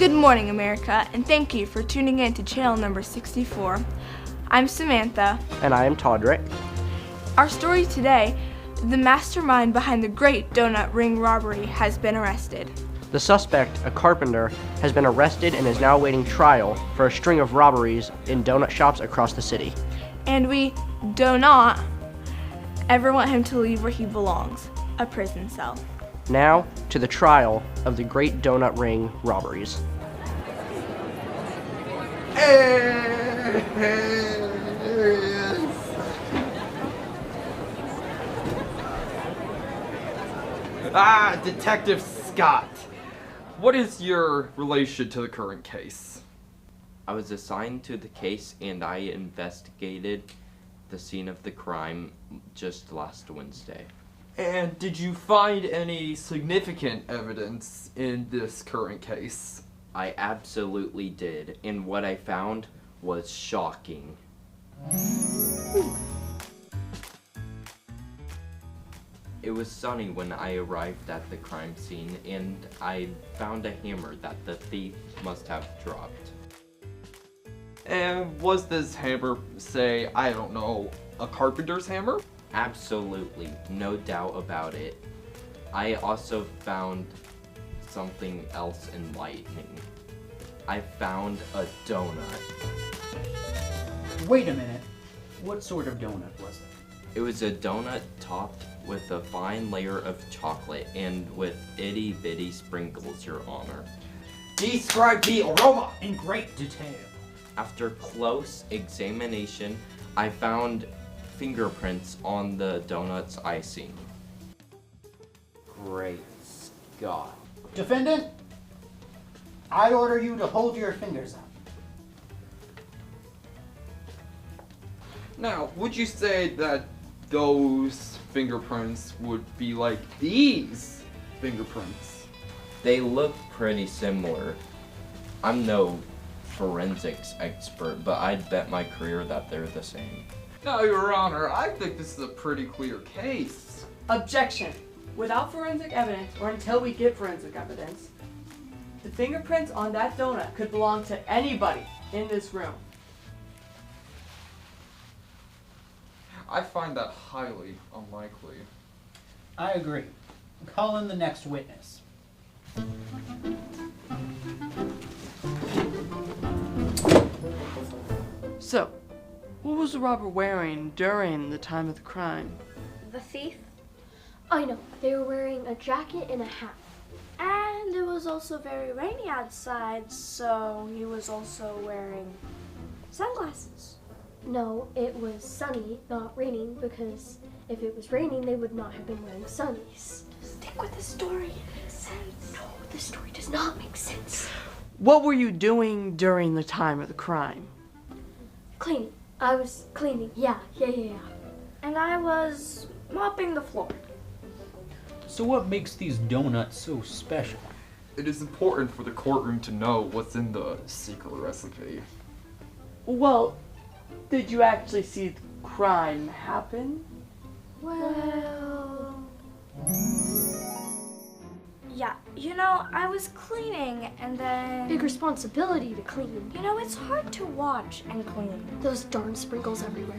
Good morning, America, and thank you for tuning in to channel number 64. I'm Samantha. And I am Todrick. Our story today, the mastermind behind the great donut ring robbery has been arrested. The suspect, a carpenter, has been arrested and is now awaiting trial for a string of robberies in donut shops across the city. And we do not ever want him to leave where he belongs, a prison cell. Now, to the trial of the great donut ring robberies. Detective Scott, what is your relation to the current case? I was assigned to the case and I investigated the scene of the crime just last Wednesday. And did you find any significant evidence in this current case? I absolutely did, and what I found was shocking. It was sunny when I arrived at the crime scene, and I found a hammer that the thief must have dropped. And was this hammer, say, I don't know, a carpenter's hammer? Absolutely, no doubt about it. I also found something else enlightening. I found a donut. Wait a minute. What sort of donut was it? It was a donut topped with a fine layer of chocolate and with itty bitty sprinkles, Your Honor. Describe the aroma in great detail. After close examination, I found fingerprints on the donut's icing. Great Scott. Defendant, I order you to hold your fingers up. Now, would you say that those fingerprints would be like these fingerprints? They look pretty similar. I'm no forensics expert, but I'd bet my career that they're the same. Now, Your Honor, I think this is a pretty clear case. Objection. Without forensic evidence, or until we get forensic evidence, the fingerprints on that donut could belong to anybody in this room. I find that highly unlikely. I agree. Call in the next witness. So, what was the robber wearing during the time of the crime? The thief? I know. They were wearing a jacket and a hat. And it was also very rainy outside, so he was also wearing sunglasses. No, it was sunny, not raining, because if it was raining, they would not have been wearing sunnies. Stick with the story. It makes sense. No, the story does not make sense. What were you doing during the time of the crime? Cleaning. I was cleaning. Yeah. And I was mopping the floor. So what makes these donuts so special? It is important for the courtroom to know what's in the secret recipe. Well, did you actually see the crime happen? Well... Yeah, I was cleaning and then... Big responsibility to clean. It's hard to watch and clean. Those darn sprinkles everywhere.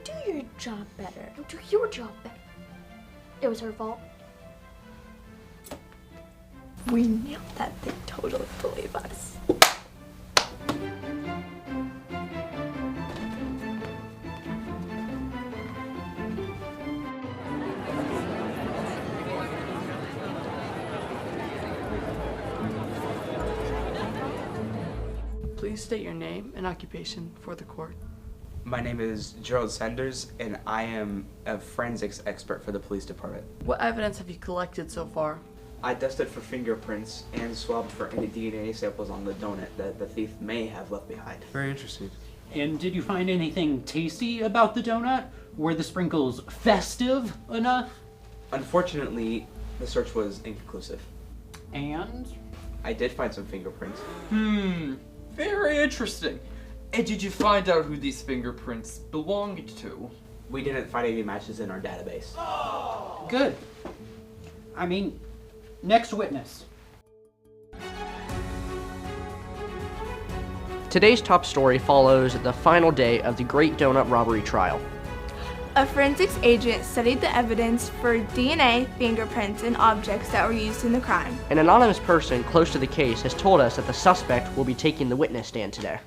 Do your job better. Do your job better. It was her fault. We nailed that. They totally believe us. Please state your name and occupation for the court. My name is Gerald Sanders, and I am a forensics expert for the police department. What evidence have you collected so far? I tested for fingerprints and swabbed for any DNA samples on the donut that the thief may have left behind. Very interesting. And did you find anything tasty about the donut? Were the sprinkles festive enough? Unfortunately, the search was inconclusive. And? I did find some fingerprints. Very interesting. And did you find out who these fingerprints belonged to? We didn't find any matches in our database. Good. I mean, next witness. Today's top story follows the final day of the Great Donut Robbery trial. A forensics agent studied the evidence for DNA, fingerprints, and objects that were used in the crime. An anonymous person close to the case has told us that the suspect will be taking the witness stand today.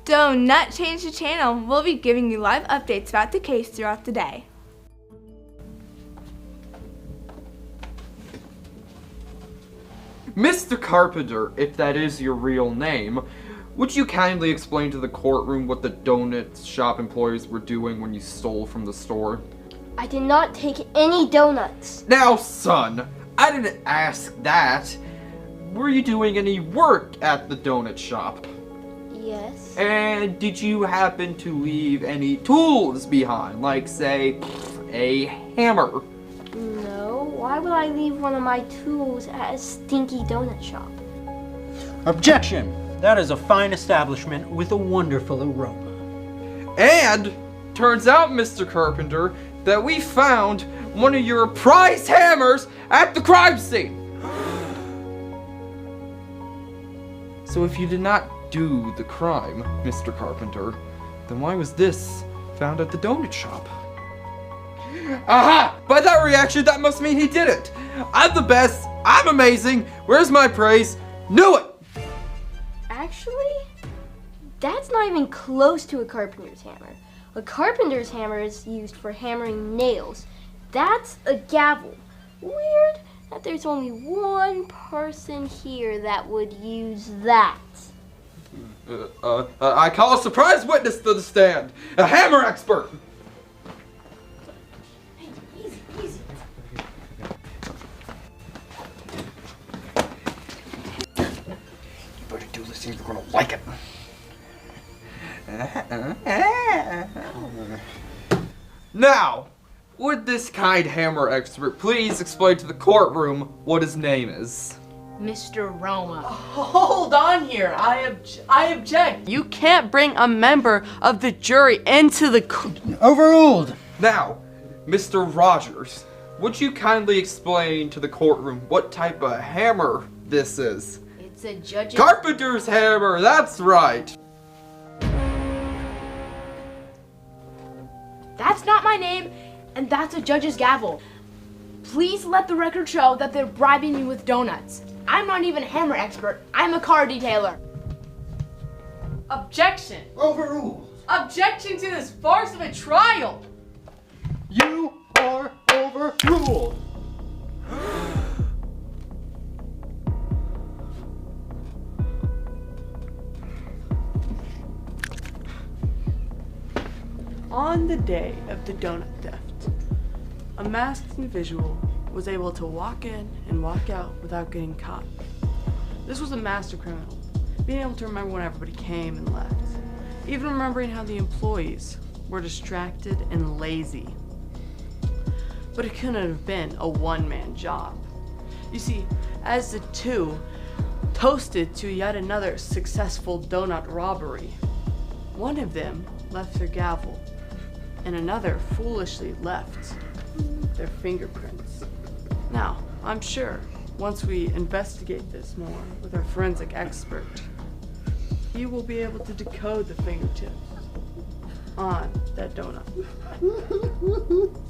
Don't not change the channel. We'll be giving you live updates about the case throughout the day. Mr. Carpenter, if that is your real name, would you kindly explain to the courtroom what the donut shop employees were doing when you stole from the store? I did not take any donuts. Now, son, I didn't ask that. Were you doing any work at the donut shop? Yes. And did you happen to leave any tools behind, like, say, a hammer? No. Why would I leave one of my tools at a stinky donut shop? Objection! That is a fine establishment with a wonderful aroma. And turns out, Mr. Carpenter, that we found one of your prize hammers at the crime scene. So if you did not do the crime, Mr. Carpenter, then why was this found at the donut shop? Aha! By that reaction, that must mean he did it. I'm the best. I'm amazing. Where's my praise? Knew it! Actually, that's not even close to a carpenter's hammer. A carpenter's hammer is used for hammering nails. That's a gavel. Weird that there's only one person here that would use that. I call a surprise witness to the stand. A hammer expert. You better do this and you're gonna like it. Now, would this kind hammer expert please explain to the courtroom what his name is? Mr. Roma. Hold on here. I object. You can't bring a member of the jury into the Overruled! Now, Mr. Rogers, would you kindly explain to the courtroom what type of hammer this is? It's a judge's Carpenter's hammer, that's right. That's not my name, and that's a judge's gavel. Please let the record show that they're bribing me with donuts. I'm not even a hammer expert. I'm a car detailer. objection. Overruled! Objection to this farce of a trial. You are overruled! On the day of the donut theft, a masked individual was able to walk in and walk out without getting caught. This was a master criminal, being able to remember when everybody came and left, even remembering how the employees were distracted and lazy. But it couldn't have been a one-man job. You see, as the two toasted to yet another successful donut robbery, one of them left their gavel, and another foolishly left their fingerprints. Now, I'm sure once we investigate this more with our forensic expert, he will be able to decode the fingertips on that donut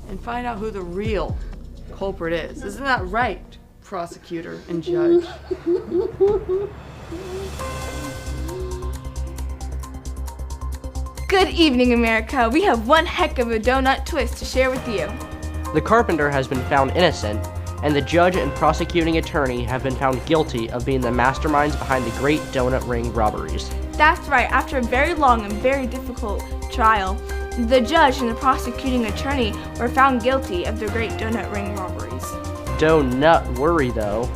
and find out who the real culprit is. Isn't that right, prosecutor and judge? Good evening, America. We have one heck of a donut twist to share with you. The carpenter has been found innocent, and the judge and prosecuting attorney have been found guilty of being the masterminds behind the Great Donut Ring robberies. That's right, after a very long and very difficult trial, the judge and the prosecuting attorney were found guilty of the Great Donut Ring robberies. Don't nut worry though.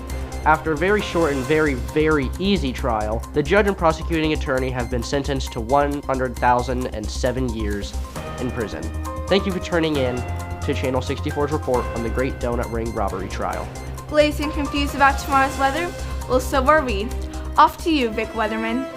After a very short and very, very easy trial, the judge and prosecuting attorney have been sentenced to 100,007 years in prison. Thank you for tuning in to Channel 64's report on the Great Donut Ring robbery trial. glazed and confused about tomorrow's weather? Well, so are we. Off to you, Vic Weatherman.